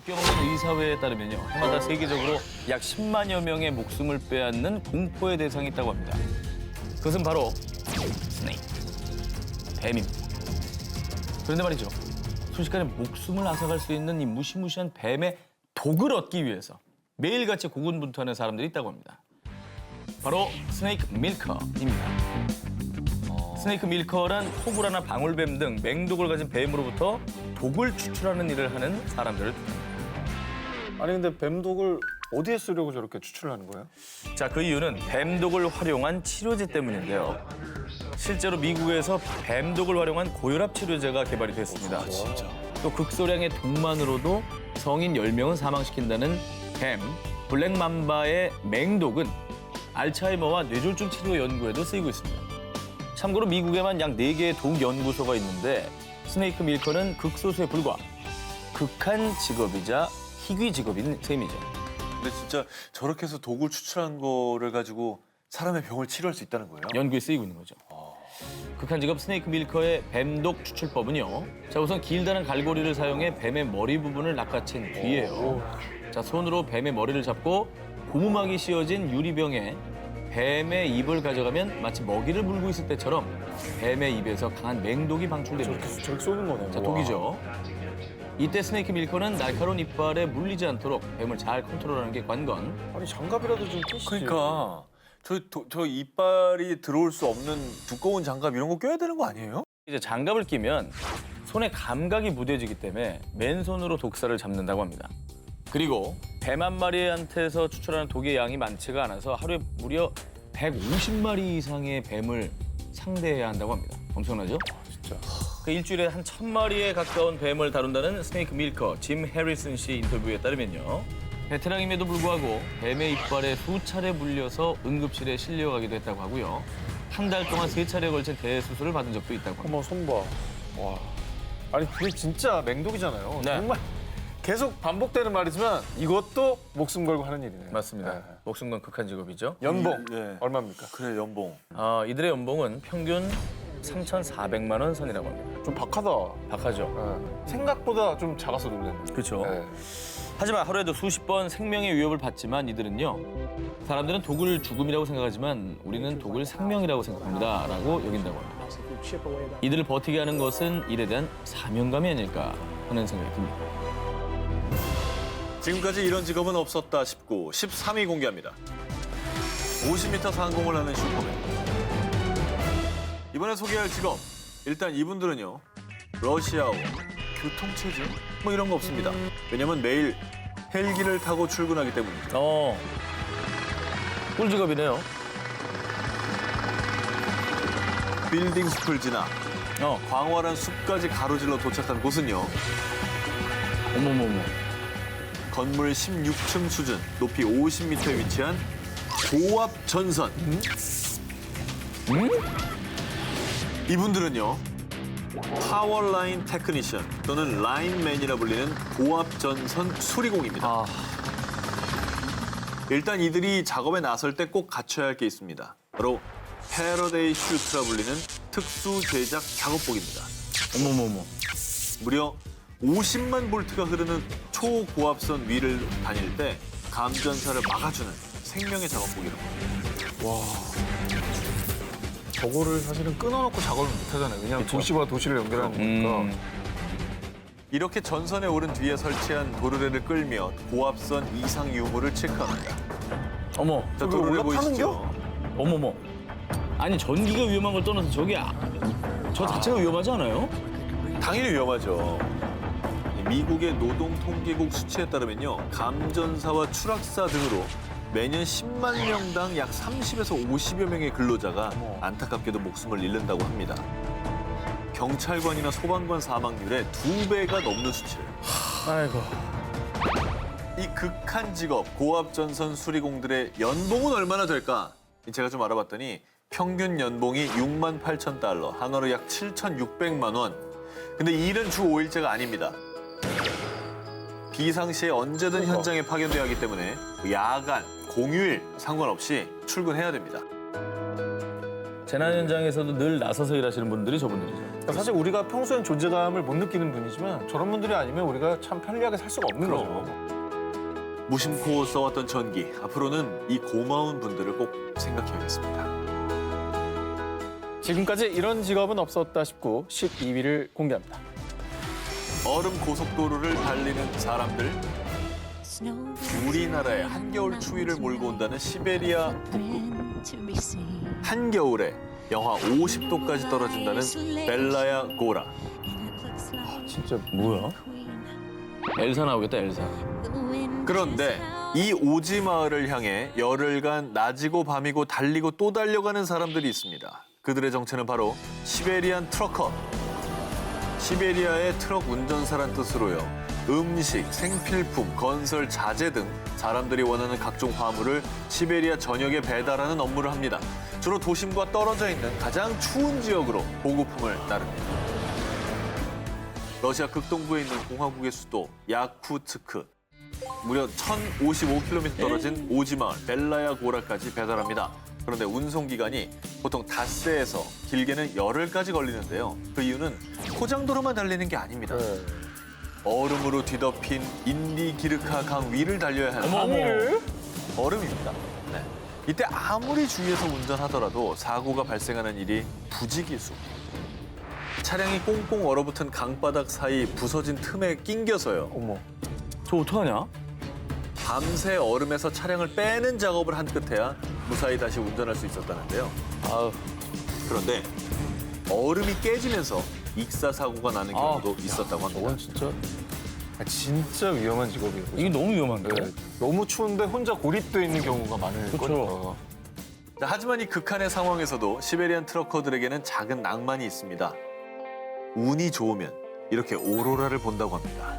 국경없는 의사회에 따르면요. 해마다 세계적으로 약 10만여 명의 목숨을 빼앗는 공포의 대상이 있다고 합니다. 그것은 바로 스네이크, 뱀입니다. 그런데 말이죠. 순식간에 목숨을 앗아갈 수 있는 이 무시무시한 뱀의 독을 얻기 위해서 매일같이 고군분투하는 사람들이 있다고 합니다. 바로 스네이크 밀커입니다. 스네이크 밀커란 코브라나 방울뱀 등 맹독을 가진 뱀으로부터 독을 추출하는 일을 하는 사람들을 뜻합니다. 아니 근데 뱀독을 어디에 쓰려고 저렇게 추출하는 거예요? 자, 그 이유는 뱀독을 활용한 치료제 때문인데요. 실제로 미국에서 뱀독을 활용한 고혈압 치료제가 개발이 됐습니다. 진짜. 또 극소량의 독만으로도 성인 10명은 사망시킨다는 뱀, 블랙맘바의 맹독은 알츠하이머와 뇌졸중 치료 연구에도 쓰이고 있습니다. 참고로 미국에만 약 4개의 독 연구소가 있는데 스네이크 밀커는 극소수에 불과 극한 직업이자 희귀 직업인 셈이죠. 근데 진짜 저렇게 해서 독을 추출한 거를 가지고 사람의 병을 치료할 수 있다는 거예요? 연구에 쓰이고 있는 거죠. 극한 직업 스네이크 밀커의 뱀독 추출법은요. 자, 우선 길다란 갈고리를 사용해 뱀의 머리 부분을 낚아챈 뒤에요. 자, 손으로 뱀의 머리를 잡고 고무막이 씌워진 유리병에 뱀의 입을 가져가면 마치 먹이를 물고 있을 때처럼 뱀의 입에서 강한 맹독이 방출됩니다. 저렇게 쏘는 거네. 자, 독이죠. 이때 스네이크 밀커는 날카로운 이빨에 물리지 않도록 뱀을 잘 컨트롤하는 게 관건. 아니 장갑이라도 좀 끼시지. 그러니까 저 이빨이 들어올 수 없는 두꺼운 장갑 이런 거 껴야 되는 거 아니에요? 이제 장갑을 끼면 손에 감각이 무뎌지기 때문에 맨손으로 독사를 잡는다고 합니다. 그리고 뱀 한 마리한테서 추출하는 독의 양이 많지가 않아서 하루에 무려 150마리 이상의 뱀을 상대해야 한다고 합니다. 엄청나죠? 진짜. 그 일주일에 한 1000마리에 가까운 뱀을 다룬다는 스네이크 밀커 짐 해리슨 씨 인터뷰에 따르면요. 베테랑임에도 불구하고 뱀의 이빨에 수차례 물려서 응급실에 실려가기도 했다고 하고요. 한 달 동안 3차례에 걸친 대수술을 받은 적도 있다고 합니다. 어머 손 봐. 와. 아니 그게 진짜 맹독이잖아요. 네. 정말 계속 반복되는 말이지만 이것도 목숨 걸고 하는 일이네요. 맞습니다. 네. 목숨 건 극한 직업이죠. 연봉 네. 얼마입니까? 그래 연봉. 이들의 연봉은 평균 3,400만 원 선이라고 합니다. 좀 박하다. 박하죠. 네. 생각보다 좀 작아서 놀랐네. 그렇죠. 네. 하지만 하루에도 수십 번 생명의 위협을 받지만 이들은요. 사람들은 독을 죽음이라고 생각하지만 우리는 독을 생명이라고 생각합니다. 라고 여긴다고 합니다. 이들을 버티게 하는 것은 일에 대한 사명감이 아닐까 하는 생각이 듭니다. 지금까지 이런 직업은 없었다 싶고 13위 공개합니다. 50m 상공을 하는 슈퍼맨. 이번에 소개할 직업. 일단 이분들은요. 러시아어, 교통체증 뭐 이런 거 없습니다. 왜냐면 매일 헬기를 타고 출근하기 때문이죠. 꿀직업이네요. 빌딩 숲을 지나 광활한 숲까지 가로질러 도착한 곳은요. 어머머머. 건물 16층 수준, 높이 50m에 위치한 고압 전선. 이분들은요. 파워라인 테크니션 또는 라인맨이라 불리는 고압 전선 수리공입니다. 일단 이들이 작업에 나설 때 꼭 갖춰야 할 게 있습니다. 바로 패러데이 슈트라 불리는 특수 제작 작업복입니다. 어머머머. 무려 50만 볼트가 흐르는 초고압선 위를 다닐 때 감전사를 막아주는 생명의 작업복이라고 합니다. 저거를 사실은 끊어놓고 작업을 못 하잖아요. 왜냐하면 도시와 도시를 연결하는 거니까. 이렇게 전선에 오른 뒤에 설치한 도르래를 끌며 고압선 이상 유무를 체크합니다. 어머. 자, 도르래 보이시죠? 어머머. 아니 전기가 위험한 걸 떠나서 저 자체가 위험하지 않아요? 당연히 위험하죠. 미국의 노동통계국 수치에 따르면요. 감전사와 추락사 등으로 매년 10만 명당 약 30에서 50여 명의 근로자가 안타깝게도 목숨을 잃는다고 합니다. 경찰관이나 소방관 사망률의 2배가 넘는 수치를. 아이고. 이 극한 직업 고압전선 수리공들의 연봉은 얼마나 될까? 제가 좀 알아봤더니 평균 연봉이 6만 8천 달러, 한화로 약 7,600만 원. 근데 이 일은 주 5일제가 아닙니다. 비상시에 언제든 현장에 파견돼야 하기 때문에 야간, 공휴일 상관없이 출근해야 됩니다. 재난 현장에서도 늘 나서서 일하시는 분들이 저분들이죠. 그러니까 사실 우리가 평소엔 존재감을 못 느끼는 분이지만 저런 분들이 아니면 우리가 참 편리하게 살 수가 없는 거죠. 무심코 써왔던 전기. 앞으로는 이 고마운 분들을 꼭 생각해야겠습니다. 지금까지 이런 직업은 없었다 싶고 12위를 공개합니다. 얼음 고속도로를 달리는 사람들. 우리나라의 한겨울 추위를 몰고 온다는 시베리아 북극. 한겨울에 영하 50도까지 떨어진다는 벨라야 고라. 진짜 뭐야? 엘사 나오겠다, 엘사. 그런데 이 오지 마을을 향해 열흘간 낮이고 밤이고 달리고 또 달려가는 사람들이 있습니다. 그들의 정체는 바로 시베리안 트러커. 시베리아의 트럭 운전사란 뜻으로요. 음식, 생필품, 건설, 자재 등 사람들이 원하는 각종 화물을 시베리아 전역에 배달하는 업무를 합니다. 주로 도심과 떨어져 있는 가장 추운 지역으로 보급품을 나릅니다. 러시아 극동부에 있는 공화국의 수도 야쿠츠크. 무려 1,055km 떨어진 오지마을 벨라야 고라까지 배달합니다. 그런데 운송 기간이 보통 닷새에서 길게는 열흘까지 걸리는데요. 그 이유는 포장도로만 달리는 게 아닙니다. 얼음으로 뒤덮인 인디기르카 강 위를 달려야 하는 얼음입니다. 네. 이때 아무리 주의해서 운전하더라도 사고가 발생하는 일이 부지기수. 차량이 꽁꽁 얼어붙은 강바닥 사이 부서진 틈에 낑겨서요. 어머. 저 어떡하냐? 밤새 얼음에서 차량을 빼는 작업을 한 끝에야 무사히 다시 운전할 수 있었다는데요. 아우, 그런데 얼음이 깨지면서 익사 사고가 나는 경우도 있었다고 합니다. 저건 진짜 위험한 직업이에요. 이게 너무 위험한데? 네. 너무 추운데 혼자 고립돼 있는 경우가 많을 거죠. 자, 하지만 이 극한의 상황에서도 시베리안 트러커들에게는 작은 낭만이 있습니다. 운이 좋으면 이렇게 오로라를 본다고 합니다.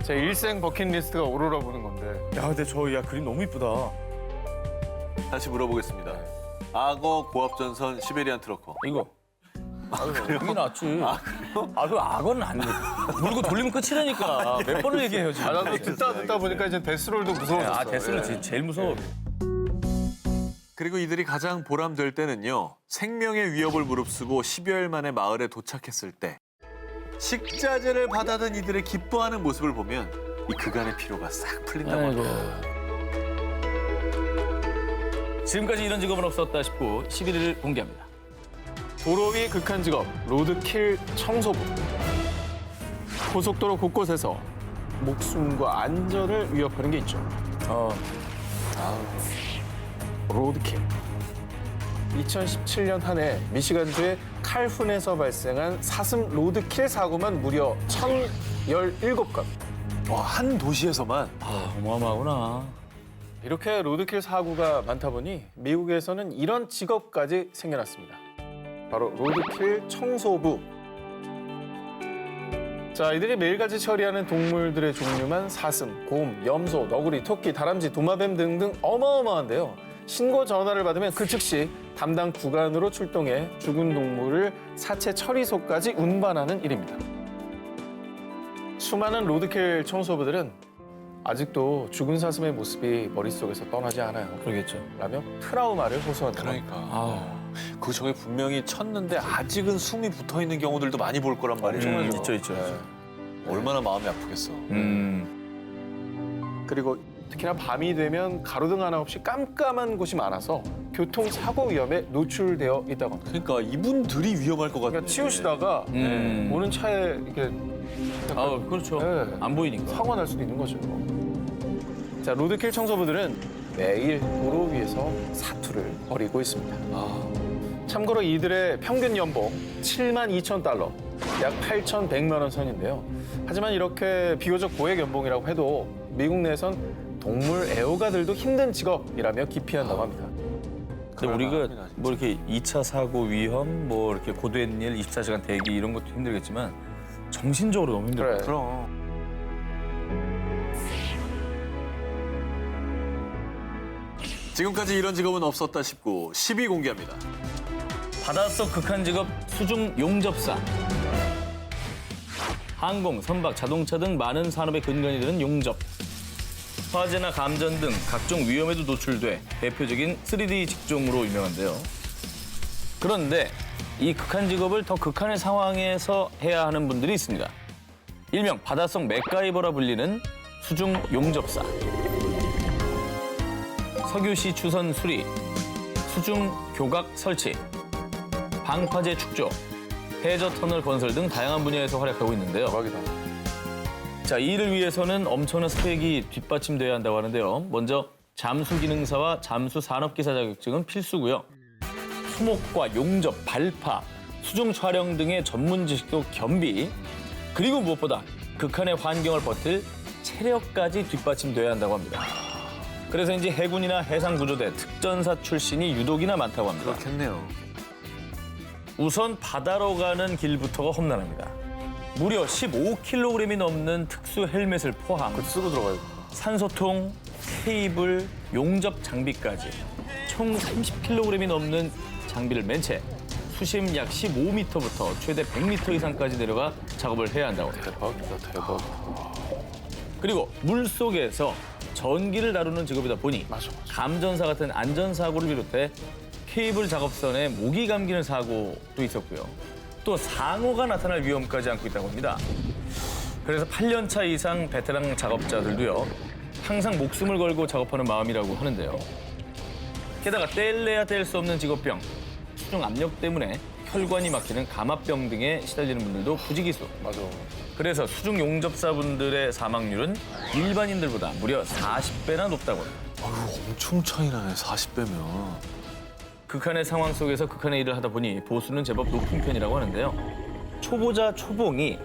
제 일생 버킷리스트가 오로라 보는 건데. 야, 근데 야, 그림 너무 이쁘다. 다시 물어보겠습니다. 악어 고압전선 시베리안 트러커. 이거. 이게 낫지. 그 악어는 안 돼. 물고 돌리면 끝이라니까. 몇 번을 얘기해요, 지금. 나도 듣다 보니까 이제 데스롤도 무서워졌어. 데스는 제일 무서워. 그리고 이들이 가장 보람될 때는요. 생명의 위협을 무릅쓰고 10여일 만에 마을에 도착했을 때 식자재를 받아든 이들의 기뻐하는 모습을 보면 이 그간의 피로가 싹 풀린다고 합니다. 지금까지 이런 직업은 없었다 싶고 11위를 공개합니다. 도로 위 극한 직업, 로드킬 청소부. 고속도로 곳곳에서 목숨과 안전을 위협하는 게 있죠. 로드킬. 2017년 한 해 미시간주의 칼훈에서 발생한 사슴 로드킬 사고만 무려 1,017건. 와, 한 도시에서만 어마어마하구나. 이렇게 로드킬 사고가 많다 보니 미국에서는 이런 직업까지 생겨났습니다. 바로 로드킬 청소부. 자, 이들이 매일같이 처리하는 동물들의 종류만 사슴, 곰, 염소, 너구리, 토끼, 다람쥐, 도마뱀 등등 어마어마한데요. 신고 전화를 받으면 그 즉시 담당 구간으로 출동해 죽은 동물을 사체 처리소까지 운반하는 일입니다. 수많은 로드킬 청소부들은 아직도 죽은 사슴의 모습이 머릿속에서 떠나지 않아요. 그러겠죠. 라며 트라우마를 호소한다. 그러니까. 그 저게 분명히 쳤는데 아직은 숨이 붙어 있는 경우들도 많이 볼 거란 말이죠. 있죠. 얼마나 마음이 아프겠어. 그리고 특히나 밤이 되면 가로등 하나 없이 깜깜한 곳이 많아서 교통사고 위험에 노출되어 있다고 합니다. 그러니까 이분들이 위험할 것 같아요. 그러니까 치우시다가 오는 차에 이렇게 그렇죠. 네. 안 보이니까. 사고가 날 수도 있는 거죠. 자, 로드킬 청소부들은 매일 도로 위에서 사투를 벌이고 있습니다. 참고로 이들의 평균 연봉 72,000달러, 약 8,100만 원 선인데요. 하지만 이렇게 비교적 고액 연봉이라고 해도 미국 내에선 동물 애호가들도 힘든 직업이라며 기피한다고 합니다. 근데 우리가 뭐 이렇게 2차 사고 위험, 뭐 이렇게 고된 일, 24시간 대기 이런 것도 힘들겠지만 정신적으로 너무 힘들어요. 그래. 그럼. 지금까지 이런 직업은 없었다 싶고 10위 공개합니다. 바닷속 극한 직업 수중 용접사. 항공, 선박, 자동차 등 많은 산업의 근간이 되는 용접. 화재나 감전 등 각종 위험에도 노출돼 대표적인 3D 직종으로 유명한데요. 그런데 이 극한 직업을 더 극한의 상황에서 해야 하는 분들이 있습니다. 일명 바닷속 맥가이버라 불리는 수중 용접사, 석유시 추선 수리, 수중 교각 설치, 방파제 축조, 해저 터널 건설 등 다양한 분야에서 활약하고 있는데요. 대박이다. 자, 이 일을 위해서는 엄청난 스펙이 뒷받침돼야 한다고 하는데요. 먼저 잠수 기능사와 잠수 산업기사 자격증은 필수고요. 수목과 용접, 발파, 수중 촬영 등의 전문 지식도 겸비, 그리고 무엇보다 극한의 환경을 버틸 체력까지 뒷받침돼야 한다고 합니다. 그래서 인지 해군이나 해상구조대, 특전사 출신이 유독이나 많다고 합니다. 그렇겠네요. 우선 바다로 가는 길부터가 험난합니다. 무려 15kg이 넘는 특수 헬멧을 포함, 쓰고 들어가야 돼. 산소통, 케이블, 용접 장비까지 총 30kg이 넘는 장비를 맨 채 수심 약 15m부터 최대 100m 이상까지 내려가 작업을 해야 한다고 합니다. 대박이다, 대박. 그리고 물속에서 전기를 다루는 직업이다 보니 맞아. 감전사 같은 안전사고를 비롯해 케이블 작업선에 모기 감기는 사고도 있었고요. 또 상어가 나타날 위험까지 안고 있다고 합니다. 그래서 8년 차 이상 베테랑 작업자들도요. 항상 목숨을 걸고 작업하는 마음이라고 하는데요. 게다가 뗄래야 뗄 수 없는 직업병, 수중 압력 때문에 혈관이 막히는 감압병 등에 시달리는 분들도 부지기수. 맞아. 그래서 수중 용접사분들의 사망률은 일반인들보다 무려 40배나 높다고 합니다. 아유, 엄청 차이 나네, 40배면. 극한의 상황 속에서 극한의 일을 하다 보니 보수는 제법 높은 편이라고 하는데요. 초보자 초봉이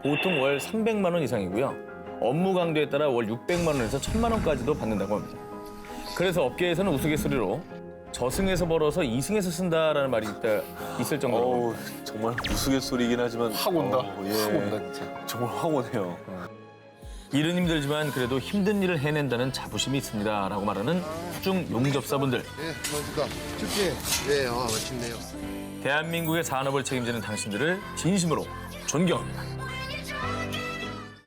보통 월 300만 원 이상이고요. 업무 강도에 따라 월 600만 원에서 1000만 원까지도 받는다고 합니다. 그래서 업계에서는 우스갯소리로 저승에서 벌어서 이승에서 쓴다라는 말이 있을 정도로 어우, 정말 우스갯소리이긴 하지만 확 온다. 예. 확 온다, 진짜. 정말 확 오네요. 일은 힘들지만 그래도 힘든 일을 해낸다는 자부심이 있습니다라고 말하는 수중 용접사분들. 네, 안녕하십니까. 춥지? 네, 멋있네요. 대한민국의 산업을 책임지는 당신들을 진심으로 존경합니다.